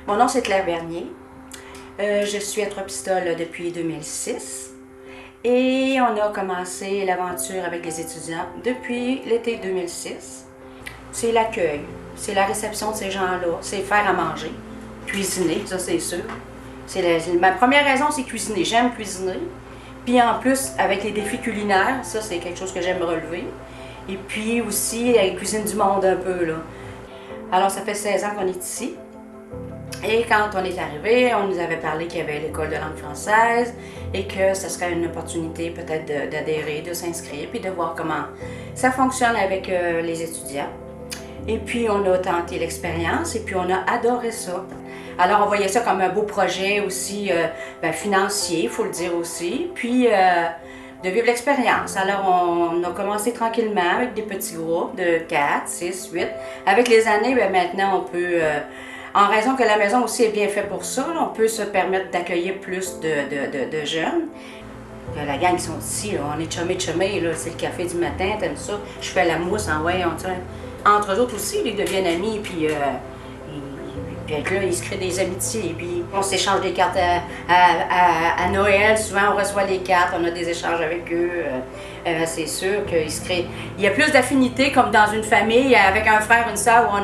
Mon nom, c'est Claire Bernier. Je suis anthropistole depuis 2006 et on a commencé l'aventure avec les étudiants depuis l'été 2006. C'est l'accueil, c'est la réception de ces gens-là, c'est faire à manger, cuisiner, ça c'est sûr. Ma première raison, c'est cuisiner. J'aime cuisiner. Puis en plus, avec les défis culinaires, ça c'est quelque chose que j'aime relever. Et puis aussi, la cuisine du monde un peu, là. Alors ça fait 16 ans qu'on est ici. Et quand on est arrivé, on nous avait parlé qu'il y avait l'école de langue française et que ce serait une opportunité peut-être d'adhérer, de s'inscrire, puis de voir comment ça fonctionne avec les étudiants. Et puis on a tenté l'expérience et puis on a adoré ça. Alors on voyait ça comme un beau projet aussi financier, il faut le dire aussi, puis de vivre l'expérience. Alors on a commencé tranquillement avec des petits groupes de 4, 6, 8. Avec les années, maintenant on peut... en raison que la maison aussi est bien faite pour ça, on peut se permettre d'accueillir plus de jeunes. La gang qui sont ici, là, on est chumés, c'est le café du matin, t'aimes ça? Je fais la mousse en ouais, entre eux autres aussi, ils deviennent amis, puis là, ils se créent des amitiés, puis on s'échange des cartes à Noël, souvent on reçoit les cartes, on a des échanges avec eux. C'est sûr qu'il se crée... Il y a plus d'affinité comme dans une famille, avec un frère, une sœur, où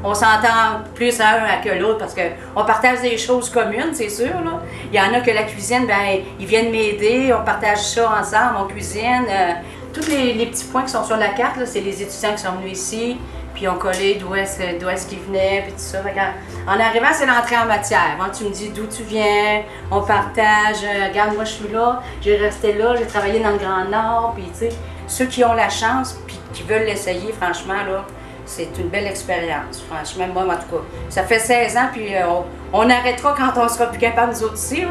on s'entend plus un que l'autre parce qu'on partage des choses communes, c'est sûr. Là. Il y en a que la cuisine, ils viennent m'aider, on partage ça ensemble, on cuisine. Tous les petits points qui sont sur la carte, c'est les étudiants qui sont venus ici, puis ont collé d'où est-ce qu'ils venaient, puis tout ça. En arrivant, c'est l'entrée en matière. Quand tu me dis d'où tu viens, on partage. Regarde, moi je suis là, j'ai resté là, j'ai travaillé dans le Grand Nord, puis tu sais, ceux qui ont la chance, puis qui veulent l'essayer, franchement, là, c'est une belle expérience, franchement. Moi, en tout cas, ça fait 16 ans, puis on arrêtera quand on sera plus capable, nous autres, ici. Là.